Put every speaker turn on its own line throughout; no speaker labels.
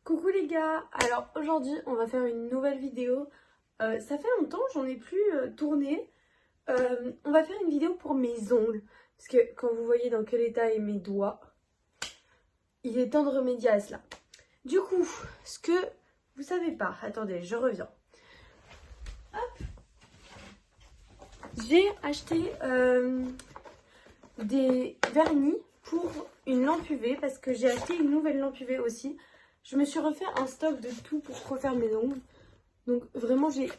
Coucou les gars, alors aujourd'hui on va faire une nouvelle vidéo. Ça fait longtemps, j'en ai plus tourné. On va faire une vidéo pour mes ongles. Parce que quand vous voyez dans quel état est mes doigts, il est temps de remédier à cela. Du coup, ce que vous savez pas, attendez, je reviens. Hop. J'ai acheté des vernis pour une lampe UV parce que j'ai acheté une nouvelle lampe UV aussi. Je me suis refait un stock de tout pour refaire mes ongles. Donc vraiment j'ai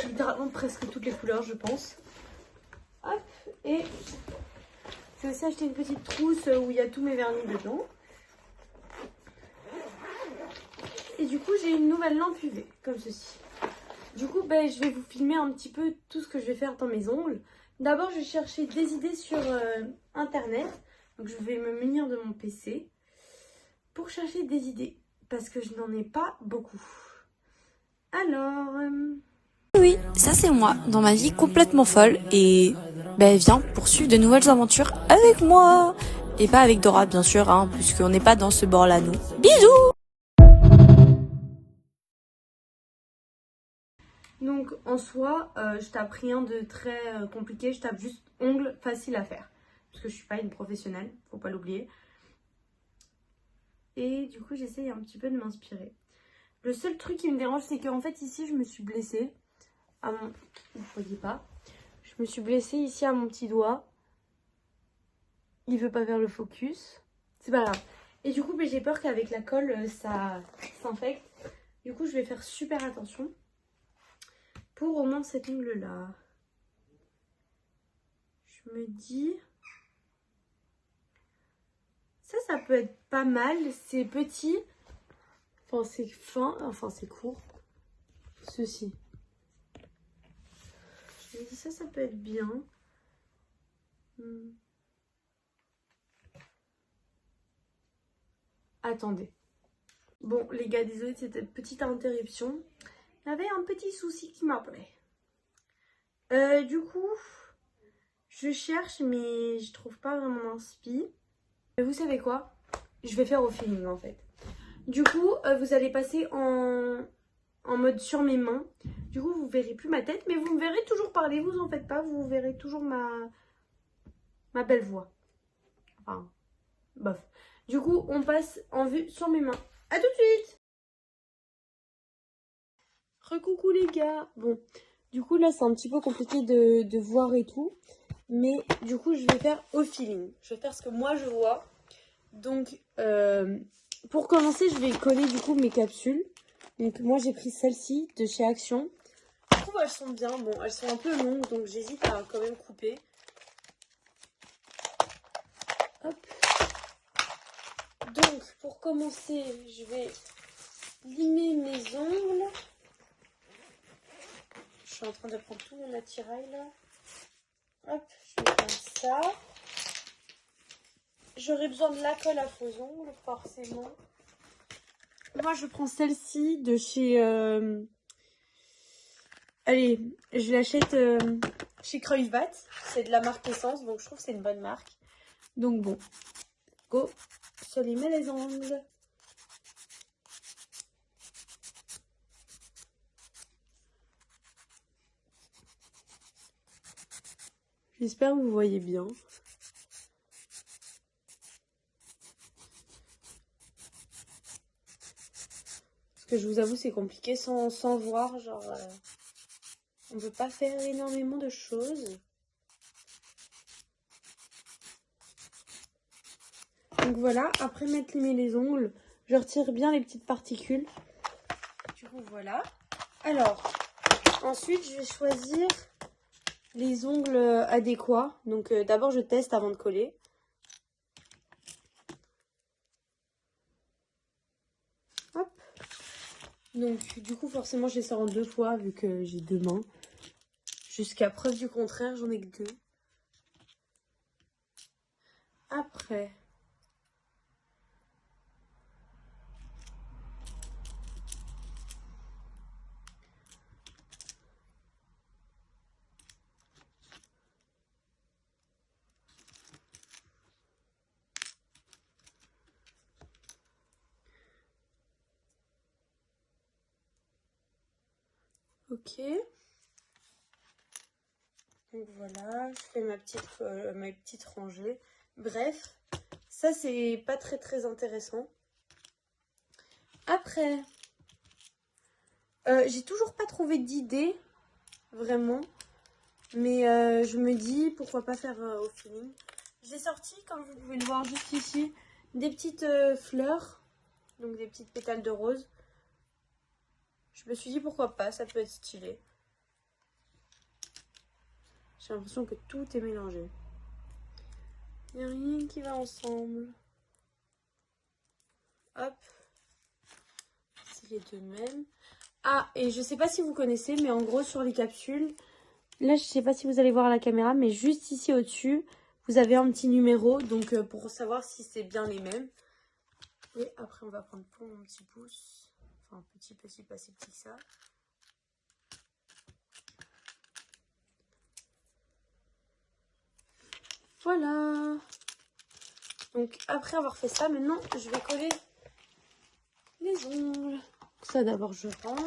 littéralement presque toutes les couleurs je pense. Hop, et j'ai aussi acheté une petite trousse où il y a tous mes vernis dedans. Et du coup j'ai une nouvelle lampe UV comme ceci. Du coup je vais vous filmer un petit peu tout ce que je vais faire dans mes ongles. D'abord je vais chercher des idées sur internet. Donc je vais me munir de mon PC pour chercher des idées. Parce que je n'en ai pas beaucoup. Alors...
Oui, ça c'est moi, dans ma vie complètement folle, et viens poursuivre de nouvelles aventures avec moi. Et pas avec Dora bien sûr, hein, puisqu'on n'est pas dans ce bord-là nous. Bisous.
Donc en soi, je tape rien de très compliqué, je tape juste ongles faciles à faire. Parce que je suis pas une professionnelle, faut pas l'oublier. Et du coup j'essaye un petit peu de m'inspirer. Le seul truc qui me dérange c'est qu'en fait ici je me suis blessée. À mon... Vous voyez pas. Je me suis blessée ici à mon petit doigt. Il veut pas faire le focus. C'est pas grave. Et du coup j'ai peur qu'avec la colle ça s'infecte. Du coup je vais faire super attention. Pour au moins cet ongle là. Je me dis... Ça peut être pas mal. C'est petit. Enfin, c'est fin. Enfin, c'est court. Ceci. Je me dis ça peut être bien. Attendez. Bon, les gars, désolé de cette petite interruption. Il y avait un petit souci qui m'appelait. Du coup, je cherche, mais je trouve pas vraiment inspi. Vous savez quoi? Je vais faire au feeling, en fait. Du coup, vous allez passer en mode sur mes mains. Du coup, vous verrez plus ma tête, mais vous me verrez toujours parler. Vous en faites pas, vous verrez toujours ma belle voix. Enfin, bof. Du coup, on passe en vue sur mes mains. À tout de suite! Recoucou les gars. Bon, du coup, là, c'est un petit peu compliqué de voir et tout. Mais du coup, je vais faire au feeling. Je vais faire ce que moi, je vois. Donc, pour commencer, je vais coller du coup mes capsules. Donc, moi, j'ai pris celle-ci de chez Action. Je trouve elles sont bien. Bon, elles sont un peu longues, donc j'hésite à quand même couper. Hop. Donc, pour commencer, je vais limer mes ongles. Je suis en train de prendre tout mon attirail là. Hop, je vais faire ça. J'aurai besoin de la colle à faux ongles, forcément. Moi, je prends celle-ci de chez... Allez, je l'achète chez Kruidvat. C'est de la marque Essence, donc je trouve que c'est une bonne marque. Donc bon, go, se limer les ongles. J'espère que vous voyez bien. Parce que je vous avoue, c'est compliqué sans voir. Genre, on ne peut pas faire énormément de choses. Donc voilà, après m'être limé les ongles, je retire bien les petites particules. Du coup, voilà. Alors, ensuite, je vais choisir les ongles adéquats. Donc d'abord, je teste avant de coller. Hop. Donc du coup, forcément, je les sors en deux fois vu que j'ai deux mains. Jusqu'à preuve du contraire, j'en ai que deux. Après... Ok. Donc voilà, je fais ma petite rangée. Bref, ça c'est pas très intéressant. Après, j'ai toujours pas trouvé d'idée, vraiment. Mais je me dis, pourquoi pas faire au feeling. J'ai sorti, comme vous pouvez le voir juste ici, des petites fleurs. Donc des petites pétales de rose. Je me suis dit, pourquoi pas, ça peut être stylé. J'ai l'impression que tout est mélangé. Il n'y a rien qui va ensemble. Hop. C'est les deux mêmes. Ah, et je sais pas si vous connaissez, mais en gros, sur les capsules, là, je sais pas si vous allez voir à la caméra, mais juste ici au-dessus, vous avez un petit numéro. Donc, pour savoir si c'est bien les mêmes. Et après, on va prendre pour mon petit pouce. Enfin, petit, pas si petit que ça. Voilà. Donc, après avoir fait ça, maintenant, je vais coller les ongles. Ça, d'abord, je range.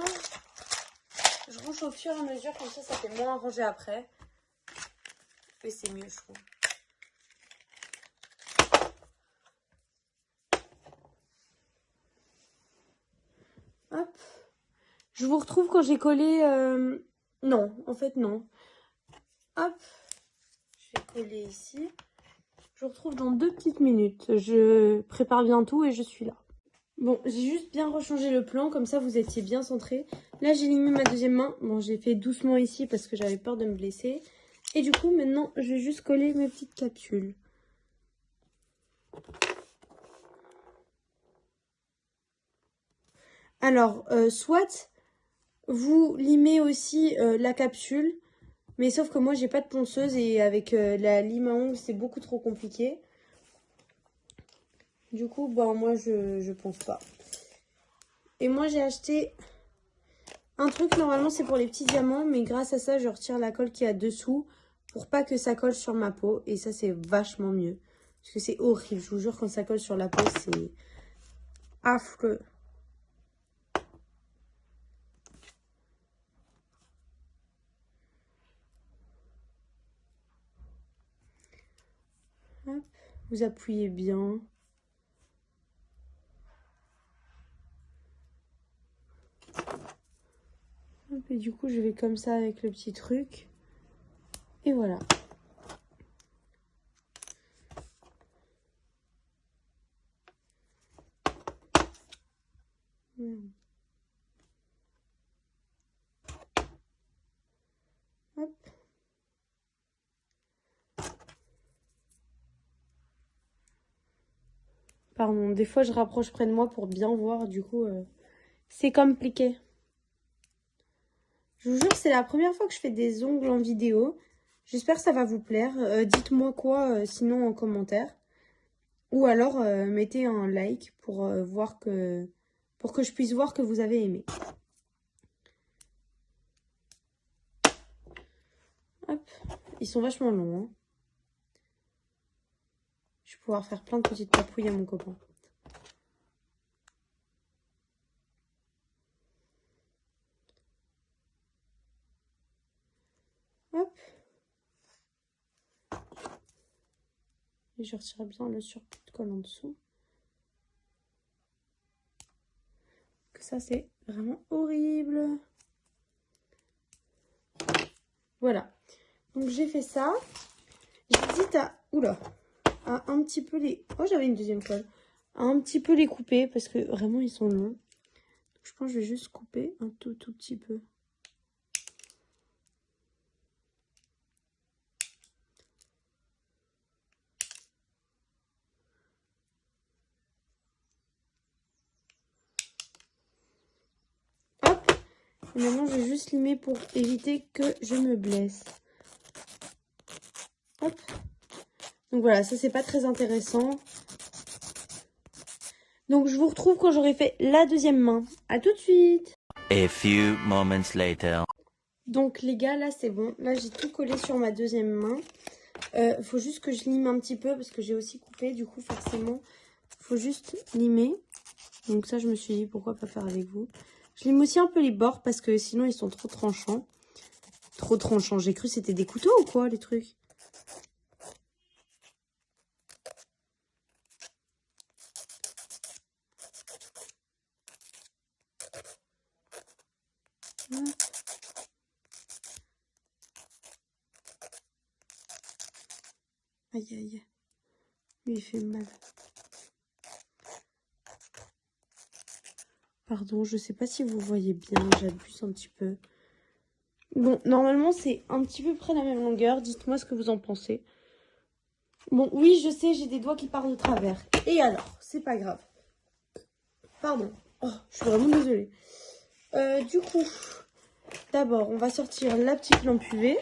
Je range au fur et à mesure, comme ça fait moins rangé après. Et c'est mieux, je trouve. Hop. Je vous retrouve quand j'ai collé... Non, en fait, non. Hop. Je vais coller ici. Je vous retrouve dans 2 petites minutes. Je prépare bien tout et je suis là. Bon, j'ai juste bien rechangé le plan, comme ça vous étiez bien centré. Là, j'ai limé ma deuxième main. Bon, j'ai fait doucement ici parce que j'avais peur de me blesser. Et du coup, maintenant, je vais juste coller mes petites capsules. Alors, soit vous limez aussi la capsule, mais sauf que moi, j'ai pas de ponceuse et avec la lime à ongles, c'est beaucoup trop compliqué. Du coup, bon, moi, je ponce pas. Et moi, j'ai acheté un truc, normalement, c'est pour les petits diamants, mais grâce à ça, je retire la colle qui est dessous pour pas que ça colle sur ma peau. Et ça, c'est vachement mieux. Parce que c'est horrible, je vous jure, quand ça colle sur la peau, c'est affreux. Hop, vous appuyez bien. Hop, et du coup, je vais comme ça avec le petit truc. Et voilà. Hop. Pardon, des fois je rapproche près de moi pour bien voir, du coup c'est compliqué. Je vous jure, c'est la première fois que je fais des ongles en vidéo. J'espère que ça va vous plaire. Dites-moi quoi sinon en commentaire. Ou alors mettez un like pour pour que je puisse voir que vous avez aimé. Hop, ils sont vachement longs. Hein. Je vais pouvoir faire plein de petites papouilles à mon copain. Hop. Et je retire bien le surplus de colle en dessous. Que ça, c'est vraiment horrible. Voilà. Donc, j'ai fait ça. J'hésite à... Oula. À un petit peu les... Oh, j'avais une deuxième colle. À un petit peu les couper parce que vraiment, ils sont longs. Donc, je pense que je vais juste couper un tout petit peu. Hop. Et maintenant, je vais juste limer pour éviter que je me blesse. Hop. Donc voilà, ça, c'est pas très intéressant. Donc, je vous retrouve quand j'aurai fait la deuxième main. À tout de suite.
A few moments later.
Donc, les gars, là, c'est bon. Là, j'ai tout collé sur ma deuxième main. Faut juste que je lime un petit peu parce que j'ai aussi coupé. Du coup, forcément, faut juste limer. Donc ça, je me suis dit, pourquoi pas faire avec vous. Je lime aussi un peu les bords parce que sinon ils sont trop tranchants. Trop tranchants. J'ai cru que c'était des couteaux ou quoi les trucs. Aïe aïe. Lui il fait mal. Pardon, je sais pas si vous voyez bien, j'abuse un petit peu. Bon, normalement c'est un petit peu près la même longueur. Dites-moi ce que vous en pensez. Bon, oui, je sais, j'ai des doigts qui partent de travers. Et alors, c'est pas grave. Pardon. Oh, je suis vraiment désolée. Du coup, d'abord, on va sortir la petite lampe UV.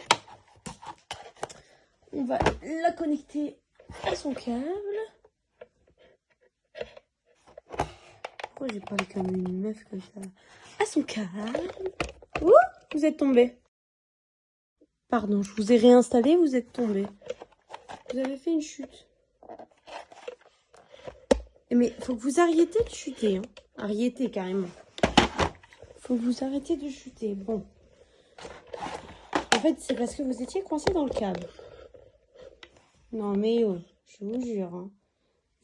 On va la connecter à son câble. Pourquoi j'ai parlé comme une meuf comme ça? À son câble. Ouh, vous êtes tombé. Pardon, je vous ai réinstallé, vous êtes tombé. Vous avez fait une chute. Mais faut que vous arrêtiez de chuter. Hein. Arrêtez carrément. Faut que vous arrêtiez de chuter. Bon. En fait, c'est parce que vous étiez coincé dans le câble. Non mais oh, je vous jure. Hein.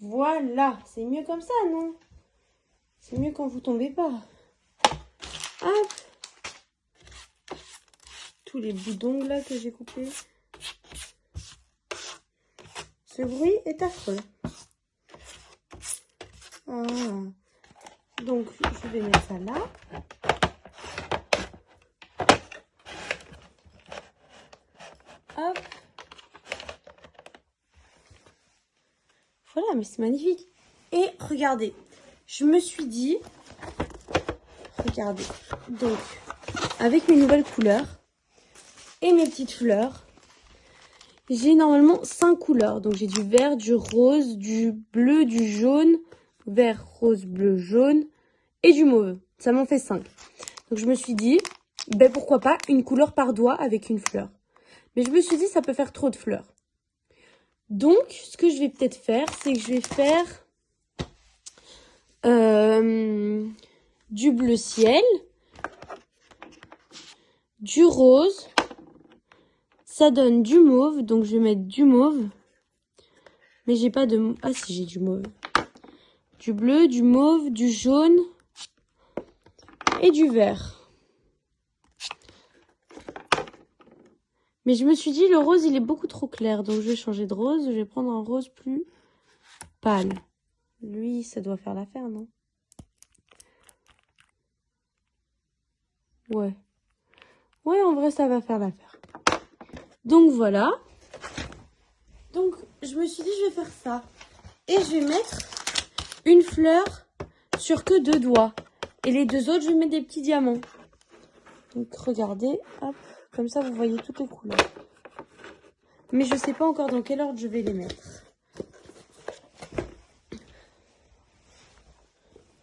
Voilà, c'est mieux comme ça, non? C'est mieux quand vous tombez pas. Hop. Tous les bouts d'ongles là que j'ai coupés. Ce bruit est affreux. Ah. Donc, je vais mettre ça là. Hop. Voilà, mais c'est magnifique. Et regardez, je me suis dit, regardez, donc, avec mes nouvelles couleurs et mes petites fleurs, j'ai normalement 5 couleurs. Donc, j'ai du vert, du rose, du bleu, du jaune, vert, rose, bleu, jaune et du mauve. Ça m'en fait 5. Donc, je me suis dit, ben pourquoi pas une couleur par doigt avec une fleur. Mais je me suis dit, ça peut faire trop de fleurs. Donc, ce que je vais peut-être faire, c'est que je vais faire du bleu ciel, du rose, ça donne du mauve, donc je vais mettre du mauve, mais j'ai pas de... Ah si, j'ai du mauve. Du bleu, du mauve, du jaune et du vert. Mais je me suis dit, le rose, il est beaucoup trop clair, donc je vais changer de rose, je vais prendre un rose plus pâle. Lui, ça doit faire l'affaire, non? Ouais. Ouais, en vrai, ça va faire l'affaire. Donc, voilà. Donc, je me suis dit, je vais faire ça. Et je vais mettre une fleur sur que 2 doigts. Et les 2 autres, je vais mettre des petits diamants. Donc, regardez. Hop. Comme ça, vous voyez toutes les couleurs. Mais je ne sais pas encore dans quel ordre je vais les mettre.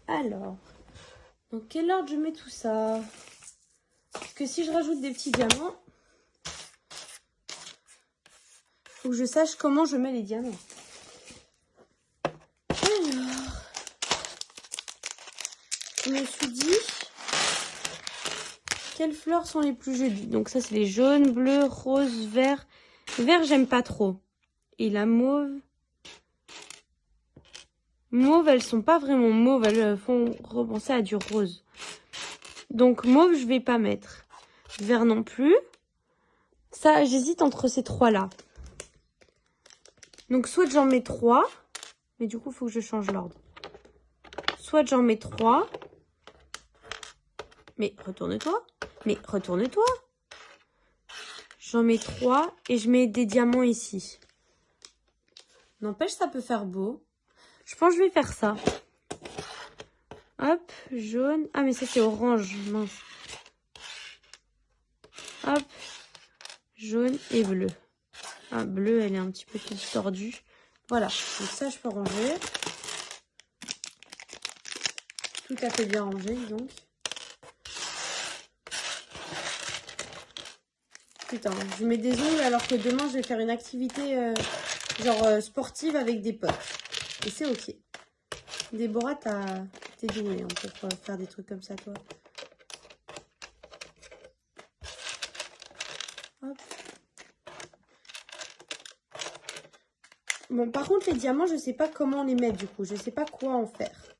Alors, dans quel ordre je mets tout ça? Parce que si je rajoute des petits diamants, faut que je sache comment je mets les diamants. Alors, je me suis dit, quelles fleurs sont les plus jolies? Donc ça, c'est les jaunes, bleus, roses, verts. Vert, j'aime pas trop. Et la mauve... Mauve, elles sont pas vraiment mauves, elles font repenser à du rose. Donc mauve, je vais pas mettre. Vert non plus. Ça, j'hésite entre ces 3-là. Donc soit j'en mets 3, mais du coup, il faut que je change l'ordre. Soit j'en mets 3. Mais retourne-toi. Mais retourne-toi. J'en mets 3 et je mets des diamants ici. N'empêche, ça peut faire beau. Je pense que je vais faire ça. Hop, jaune. Ah, mais ça, c'est orange. Mince. Hop, jaune et bleu. Ah, bleu, elle est un petit peu plus tordue. Voilà, donc ça, je peux ranger. Tout à fait bien rangé, donc. Putain, je mets des ongles alors que demain, je vais faire une activité sportive avec des potes. Et c'est ok. Déborah, t'es douée hein, pour faire des trucs comme ça, toi. Hop. Bon, par contre, les diamants, je sais pas comment les mettre du coup. Je sais pas quoi en faire.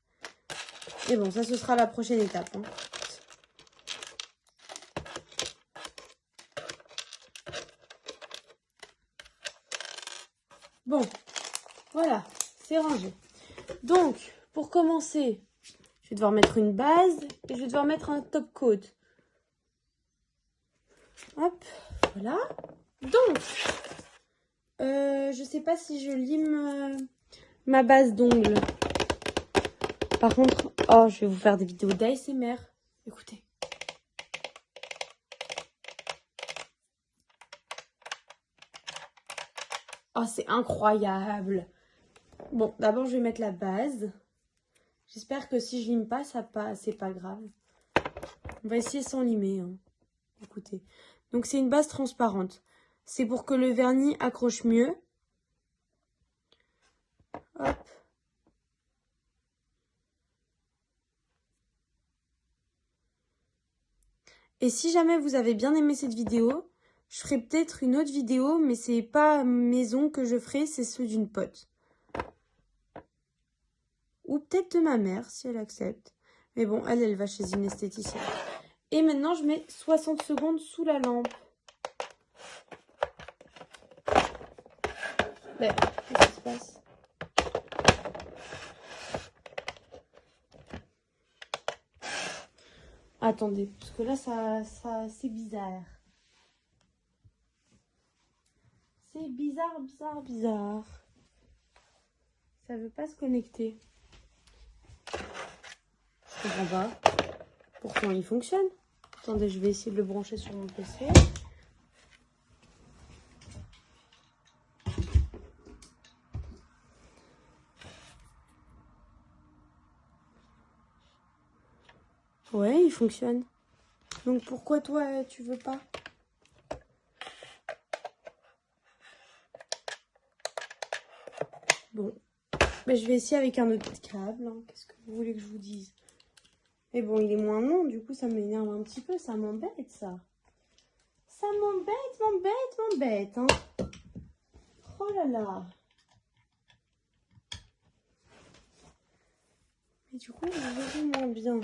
Mais bon, ça, ce sera la prochaine étape. Hein. Bon, voilà, c'est rangé. Donc, pour commencer, je vais devoir mettre une base et je vais devoir mettre un top coat. Hop, voilà. Donc, je sais pas si je lime ma base d'ongles. Par contre, oh, je vais vous faire des vidéos d'ASMR. Écoutez. Oh, c'est incroyable. Bon, d'abord, je vais mettre la base. J'espère que si je lime pas, c'est pas grave. On va essayer sans limer. Hein. Écoutez. Donc, c'est une base transparente. C'est pour que le vernis accroche mieux. Hop. Et si jamais vous avez bien aimé cette vidéo, je ferai peut-être une autre vidéo, mais c'est pas mes ongles que je ferai, c'est ceux d'une pote. Ou peut-être de ma mère, si elle accepte. Mais bon, elle va chez une esthéticienne. Et maintenant, je mets 60 secondes sous la lampe. Ben, qu'est-ce qui se passe? Attendez, parce que là, c'est bizarre. C'est bizarre, bizarre, bizarre. Ça veut pas se connecter. Je comprends pas. Pourtant, il fonctionne. Attendez, je vais essayer de le brancher sur mon PC. Ouais, il fonctionne. Donc pourquoi toi, tu veux pas? Bon, ben, je vais essayer avec un autre câble. Hein. Qu'est-ce que vous voulez que je vous dise? Mais bon, il est moins long, du coup, ça m'énerve un petit peu. Ça m'embête, ça. Ça m'embête, hein. Oh là là. Mais du coup, vous verrez moins bien.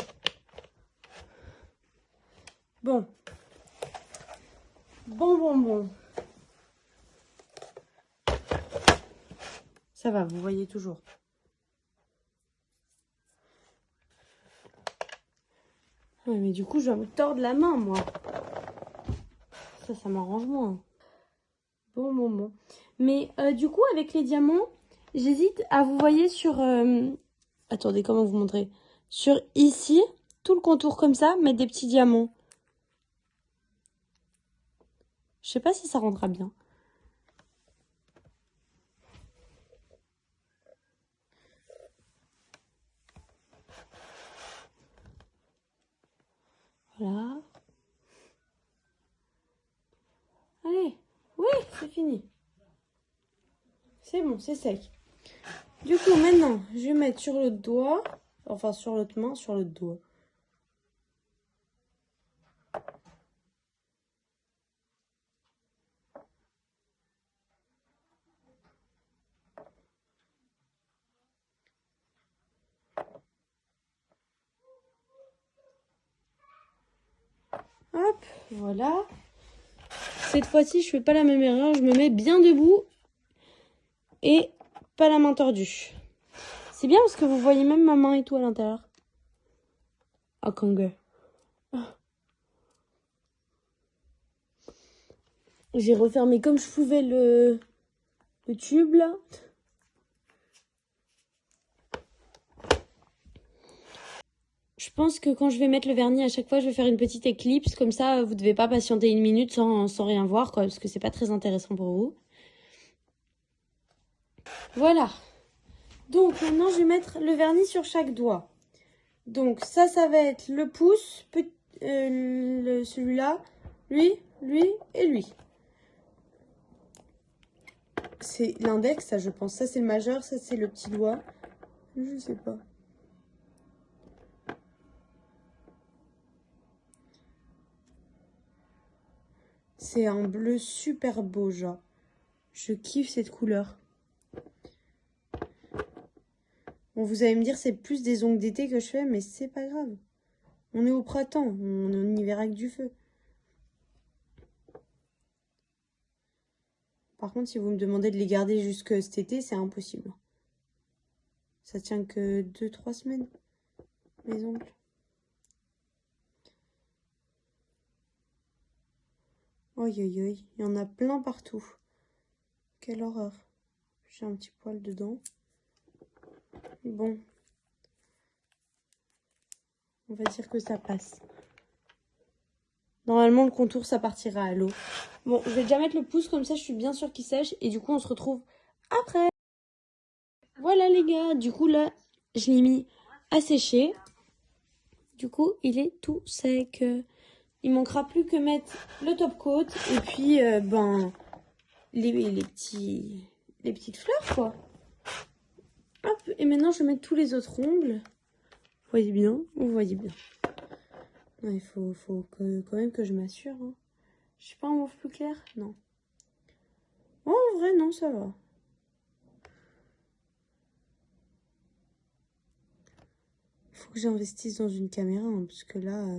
Bon. Bon. Ça va, vous voyez toujours. Ouais, mais du coup, je vais me tordre la main, moi. Ça m'arrange moins. Bon. Mais du coup, avec les diamants, j'hésite à vous voyez sur... Attendez, comment vous montrer? Sur ici, tout le contour comme ça, mettre des petits diamants. Je sais pas si ça rendra bien. Voilà. Allez. Oui, c'est fini. C'est bon, c'est sec. Du coup, maintenant, je vais mettre sur l'autre doigt. Enfin, sur l'autre main, sur l'autre doigt. Hop, voilà. Cette fois-ci, je fais pas la même erreur. Je me mets bien debout et pas la main tordue. C'est bien parce que vous voyez même ma main et tout à l'intérieur. Ah, Kanga. J'ai refermé comme je pouvais le tube là. Je pense que quand je vais mettre le vernis, à chaque fois, je vais faire une petite éclipse. Comme ça, vous devez pas patienter une minute sans rien voir, quoi, parce que c'est pas très intéressant pour vous. Voilà. Donc, maintenant, je vais mettre le vernis sur chaque doigt. Donc, ça va être le pouce, celui-là, lui et lui. C'est l'index, ça, je pense. Ça, c'est le majeur, ça, c'est le petit doigt. Je sais pas. C'est un bleu super beau, genre. Je kiffe cette couleur. Bon, vous allez me dire, c'est plus des ongles d'été que je fais, mais c'est pas grave. On est au printemps, on est en hiver avec du feu. Par contre, si vous me demandez de les garder jusque cet été, c'est impossible. Ça tient que 2-3 semaines, mes ongles. Oi, oi, oi, il y en a plein partout. Quelle horreur. J'ai un petit poil dedans. Bon. On va dire que ça passe. Normalement, le contour, ça partira à l'eau. Bon, je vais déjà mettre le pouce, comme ça, je suis bien sûre qu'il sèche. Et du coup, on se retrouve après. Voilà, les gars. Du coup, là, je l'ai mis à sécher. Du coup, il est tout sec. Il manquera plus que mettre le top coat. Et puis, les petites fleurs, quoi. Hop. Et maintenant, je vais mettre tous les autres ongles. Vous voyez bien? Vous voyez bien. Non, il faut quand même que je m'assure. Hein. Je suis pas un mauve plus clair? Non. Oh, en vrai, non, ça va. Il faut que j'investisse dans une caméra, hein, parce que là,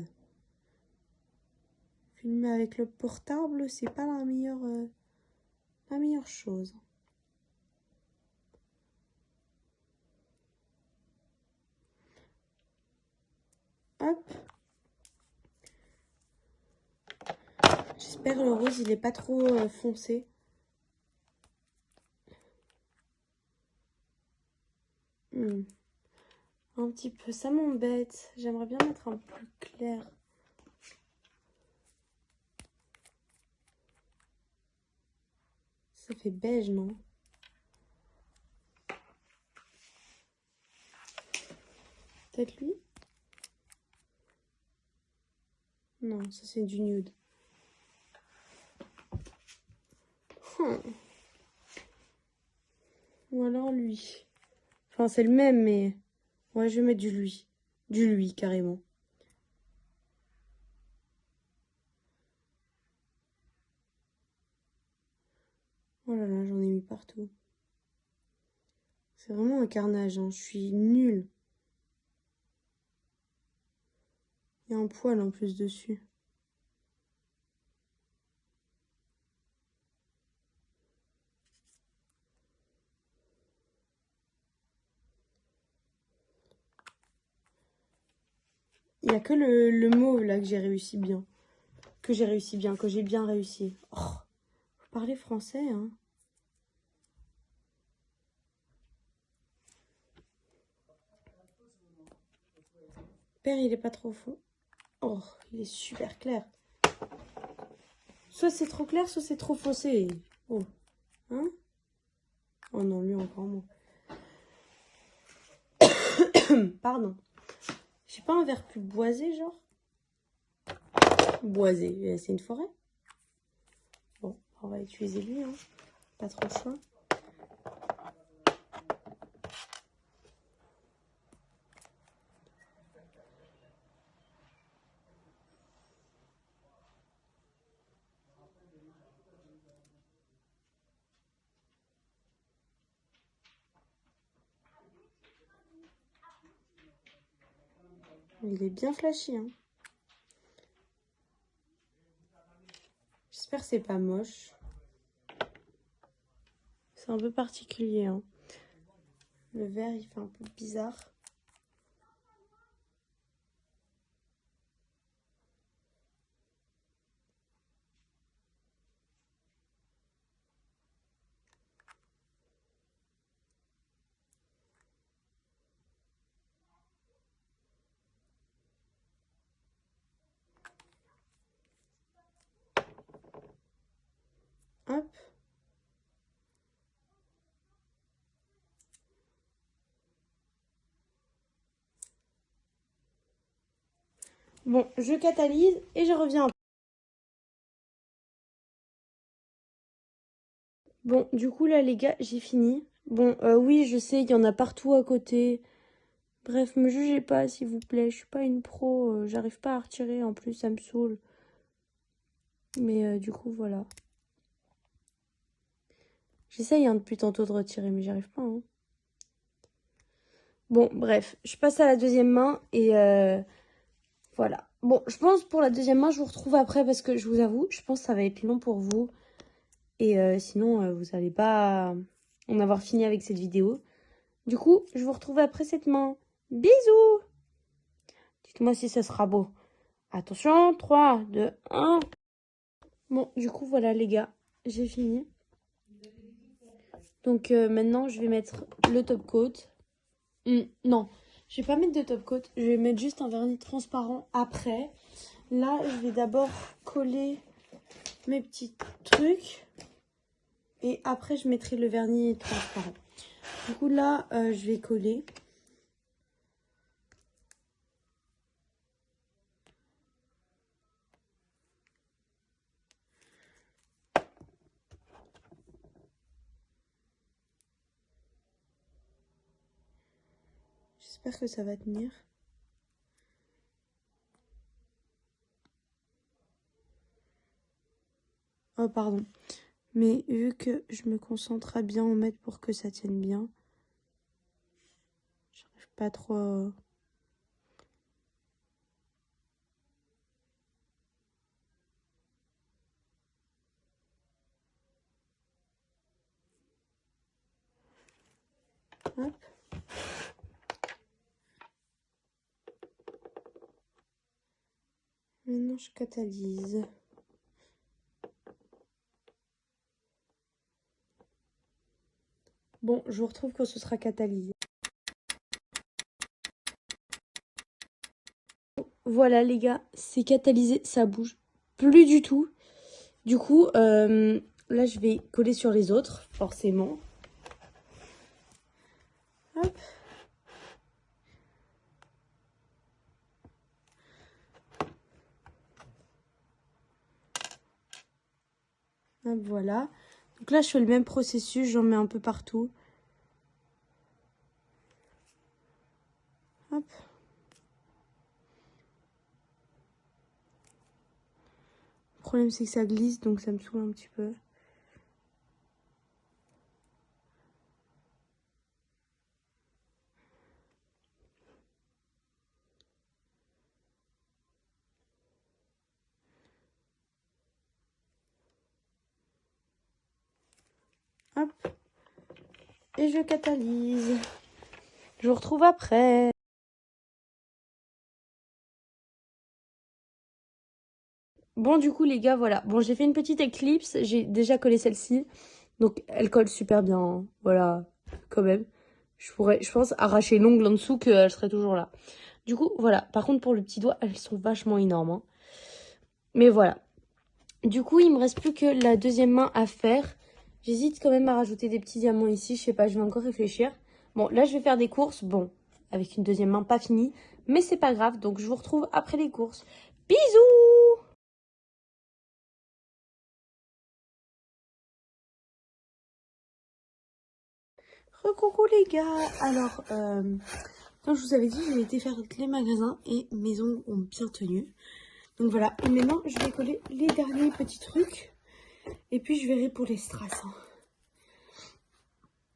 filmer avec le portable, c'est pas la meilleure chose. Hop. J'espère le rose, il est pas trop foncé. Un petit peu, ça m'embête. J'aimerais bien mettre un plus clair. Ça fait beige, non? Peut-être lui? Non, ça c'est du nude. Ou alors lui. Enfin, c'est le même, mais... Ouais, je vais mettre du lui. Du lui, carrément. Oh là là, j'en ai mis partout. C'est vraiment un carnage, hein. Je suis nulle. Il y a un poil en plus dessus. Il n'y a que le mauve là que j'ai réussi bien. Que j'ai bien réussi. Oh, vous parlez français, hein? Père, il est pas trop faux. Oh, il est super clair. Soit c'est trop clair, soit c'est trop foncé. Oh, hein? Oh non, lui encore moins. Pardon. J'ai pas un verre plus boisé, genre? Boisé, c'est une forêt. Bon, on va utiliser lui, hein. Pas trop le choix. Il est bien flashy, hein. J'espère que c'est pas moche. C'est un peu particulier, hein. Le vert, il fait un peu bizarre. Hop. Bon, je catalyse et je reviens. Bon, du coup, là, les gars, j'ai fini. Bon, oui, je sais, il y en a partout à côté. Bref, me jugez pas, s'il vous plaît. Je suis pas une pro. J'arrive pas à retirer. En plus, ça me saoule. Mais du coup, voilà. J'essaye hein, depuis tantôt de retirer, mais j'y arrive pas. Hein. Bon, bref, je passe à la deuxième main et voilà. Bon, je pense pour la deuxième main, je vous retrouve après parce que je vous avoue, je pense que ça va être long pour vous. Et sinon, vous n'allez pas en avoir fini avec cette vidéo. Du coup, je vous retrouve après cette main. Bisous! Dites-moi si ça sera beau. Attention, 3, 2, 1. Bon, du coup, voilà les gars, j'ai fini. Donc maintenant, je vais mettre le top coat. Non, je vais pas mettre de top coat. Je vais mettre juste un vernis transparent après. Là, je vais d'abord coller mes petits trucs. Et après, je mettrai le vernis transparent. Du coup, là, je vais coller. J'espère que ça va tenir. Oh, pardon. Mais vu que je me concentre à bien en mettre pour que ça tienne bien, j'arrive pas trop à... Hop. Maintenant, je catalyse. Bon, je vous retrouve quand ce sera catalysé. Voilà les gars, c'est catalysé, ça bouge plus du tout. Du coup, là je vais coller sur les autres, forcément. Hop. Hop, voilà. Donc là je fais le même processus, j'en mets un peu partout. Hop. Le problème c'est que ça glisse, donc ça me saoule un petit peu. Hop. Et je catalyse. Je vous retrouve après. Bon, du coup, les gars, voilà. Bon, j'ai fait une petite éclipse. J'ai déjà collé celle-ci. Donc, elle colle super bien. Hein. Voilà, quand même. Je pourrais, je pense, arracher l'ongle en dessous qu'elle serait toujours là. Du coup, voilà. Par contre, pour le petit doigt, elles sont vachement énormes. Hein. Mais voilà. Du coup, il me reste plus que la deuxième main à faire. J'hésite quand même à rajouter des petits diamants ici. Je sais pas, je vais encore réfléchir. Bon, là, je vais faire des courses. Bon, avec une deuxième main pas finie. Mais c'est pas grave. Donc, je vous retrouve après les courses. Bisous! Recoucou les gars. Alors, comme je vous avais dit, j'ai été faire les magasins et mes ongles ont bien tenu. Donc voilà, et maintenant je vais coller les derniers petits trucs. Et puis je verrai pour les strass. Hein.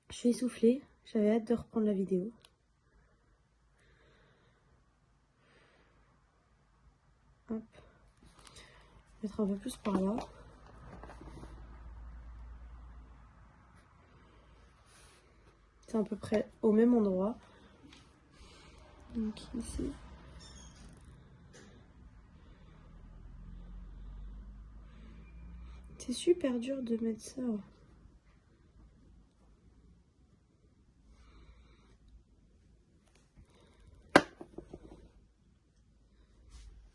Je vais essouffler, j'avais hâte de reprendre la vidéo. Hop. Mettre un peu plus par là. C'est à peu près au même endroit. Donc ici. C'est super dur de mettre ça.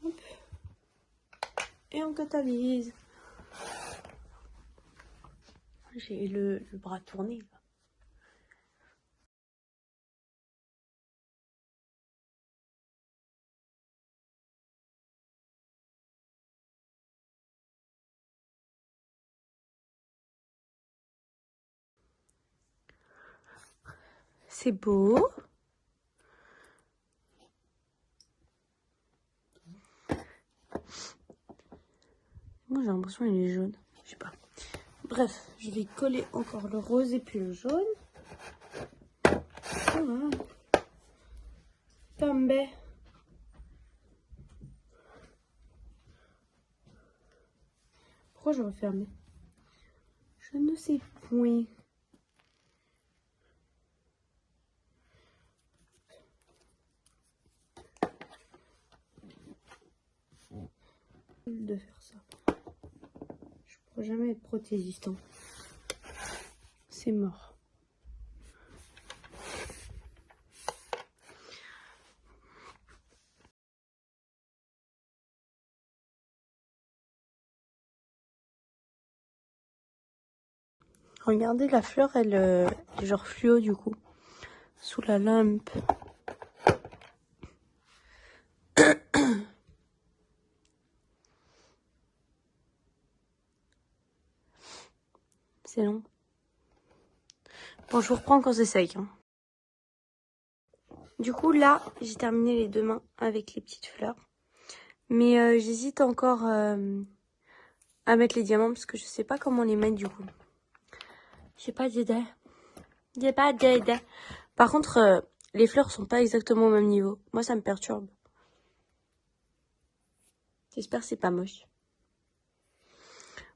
Hop. Et on catalyse. J'ai le bras tourné. Là. C'est beau. Moi j'ai l'impression qu'il est jaune. Je sais pas. Bref, je vais coller encore le rose et puis le jaune. Voilà. Tombé. Pourquoi je referme? Je ne sais point. De faire ça. Je pourrais jamais être prothésiste. Hein. C'est mort. Regardez, la fleur, elle est genre fluo du coup. Sous la lampe. C'est long. Bon, je vous reprends quand c'est sec. Hein. Du coup, là, j'ai terminé les 2 mains avec les petites fleurs. Mais j'hésite encore à mettre les diamants parce que je sais pas comment les mettre du coup. J'ai pas d'idée. J'ai pas d'idée. Par contre, les fleurs sont pas exactement au même niveau. Moi, ça me perturbe. J'espère que c'est pas moche.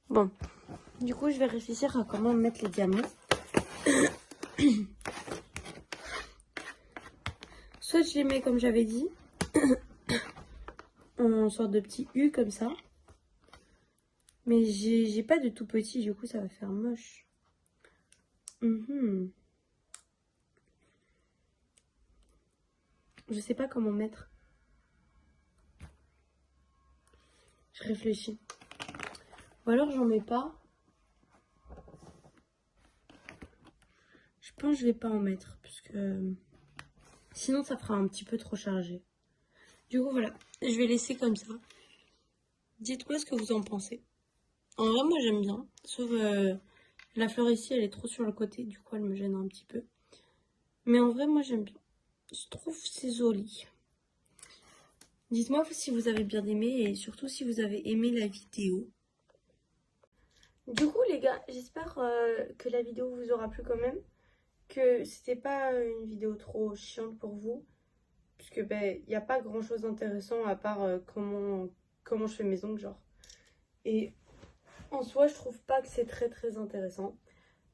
Bon. Du coup, je vais réfléchir à comment mettre les diamants. Soit je les mets comme j'avais dit. En sorte de petit U comme ça. Mais j'ai pas de tout petit, du coup ça va faire moche. Je sais pas comment mettre. Je réfléchis. Ou alors j'en mets pas. Je pense que je vais pas en mettre. Parce que sinon ça fera un petit peu trop chargé. Du coup voilà, je vais laisser comme ça. Dites-moi ce que vous en pensez. En vrai moi j'aime bien. Sauf la fleur ici elle est trop sur le côté. Du coup elle me gêne un petit peu. Mais en vrai moi j'aime bien. Je trouve c'est joli. Dites-moi si vous avez bien aimé et surtout si vous avez aimé la vidéo. Du coup les gars, j'espère que la vidéo vous aura plu quand même. Que c'était pas une vidéo trop chiante pour vous. Puisque ben il n'y a pas grand chose d'intéressant à part comment je fais mes ongles genre. Et en soi je trouve pas que c'est très intéressant.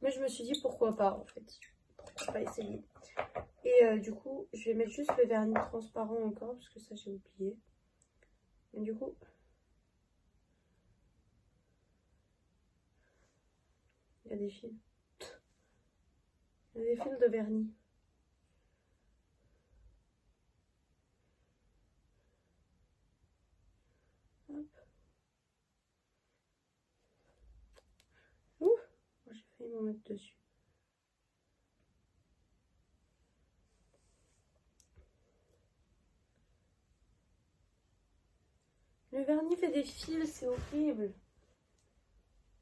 Mais je me suis dit pourquoi pas en fait. Pourquoi pas essayer. Et du coup je vais mettre juste le vernis transparent encore parce que ça j'ai oublié. Et du coup... il y a des fils. Il y a des fils de vernis. Hop. Ouh, j'ai failli m'en mettre dessus. Le vernis fait des fils, c'est horrible.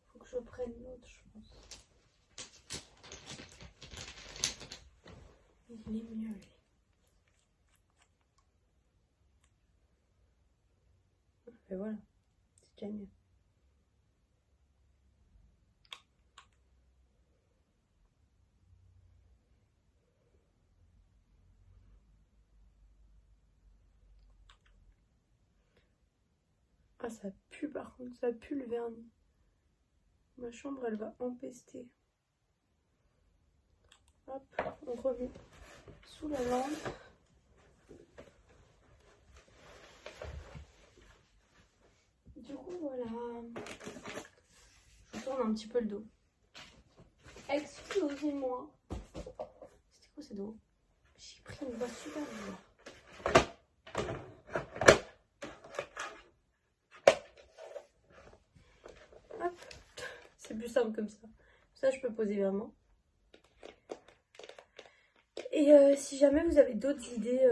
Faut que je prenne l'autre, je pense. Il est mieux, lui. Et voilà, c'est déjà mieux. Ah, ça pue par contre, ça pue le vernis. Ma chambre, elle va empester. Hop, on remet sous la lampe. Du coup, voilà. Je tourne un petit peu le dos. Excusez-moi. C'était quoi ces dos? J'ai pris une voix super bizarre. Hop, c'est plus simple comme ça. Ça, je peux poser vraiment. Et si jamais vous avez d'autres idées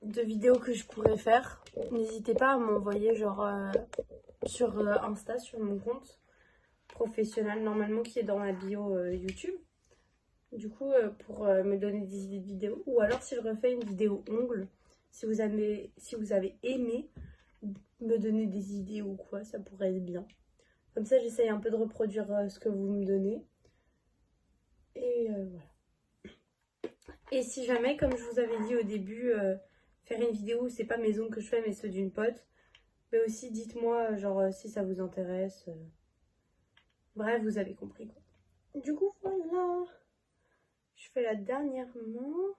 de vidéos que je pourrais faire, n'hésitez pas à m'envoyer genre sur Insta, sur mon compte professionnel normalement qui est dans ma bio YouTube. Du coup, pour me donner des idées de vidéos. Ou alors si je refais une vidéo ongles, si vous avez aimé me donner des idées ou quoi, ça pourrait être bien. Comme ça, j'essaye un peu de reproduire ce que vous me donnez. Et voilà. Et si jamais, comme je vous avais dit au début, faire une vidéo où c'est pas mes ongles que je fais, mais ceux d'une pote. Mais aussi, dites-moi, genre, si ça vous intéresse. Bref, vous avez compris, quoi. Du coup, voilà. Je fais la dernière main.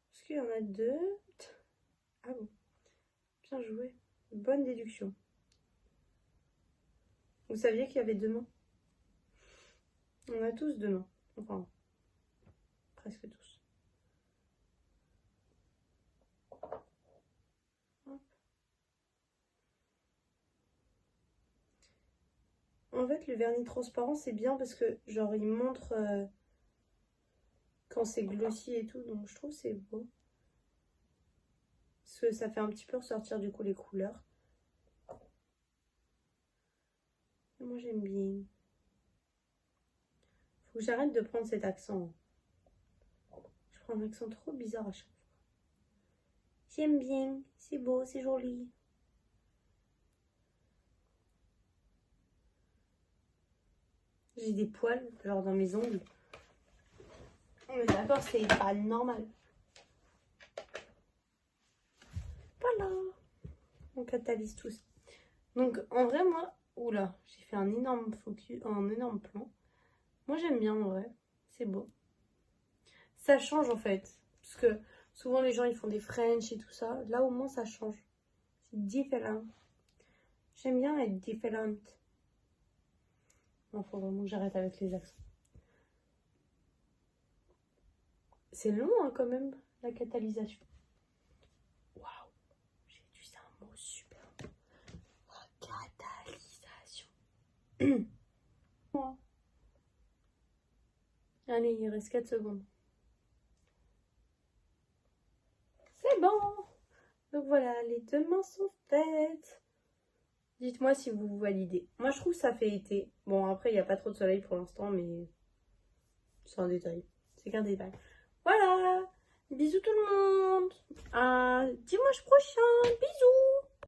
Parce qu'il y en a deux. Ah bon. Bien joué. Bonne déduction. Vous saviez qu'il y avait deux mains? On a tous deux mains. Enfin, presque tous. Hop. En fait, le vernis transparent, c'est bien parce que, genre, il montre quand c'est glossy et tout. Donc, je trouve que c'est beau. Parce que ça fait un petit peu ressortir, du coup, les couleurs. Et moi, j'aime bien. Faut que j'arrête de prendre cet accent. Je prends un accent trop bizarre à chaque fois. J'aime bien. C'est beau, c'est joli. J'ai des poils, genre dans mes ongles. On est d'accord, c'est pas normal. Voilà. On catalyse tous. Donc, en vrai, moi... Oula, j'ai fait un énorme focus, un énorme plan. Moi, j'aime bien, en vrai. C'est beau. Ça change, en fait. Parce que souvent, les gens, ils font des French et tout ça. Là, au moins, ça change. C'est différent. J'aime bien être différente. Il faut vraiment que j'arrête avec les accents. C'est long, hein, quand même, la catalysation. Waouh, j'ai utilisé un mot super. La catalysation. Allez, il reste 4 secondes. C'est bon. Donc voilà, les deux mains sont faites. Dites-moi si vous validez. Moi, je trouve que ça fait été. Bon, après, il n'y a pas trop de soleil pour l'instant, mais c'est un détail. C'est qu'un détail. Voilà. Bisous tout le monde. À dimanche prochain. Bisous.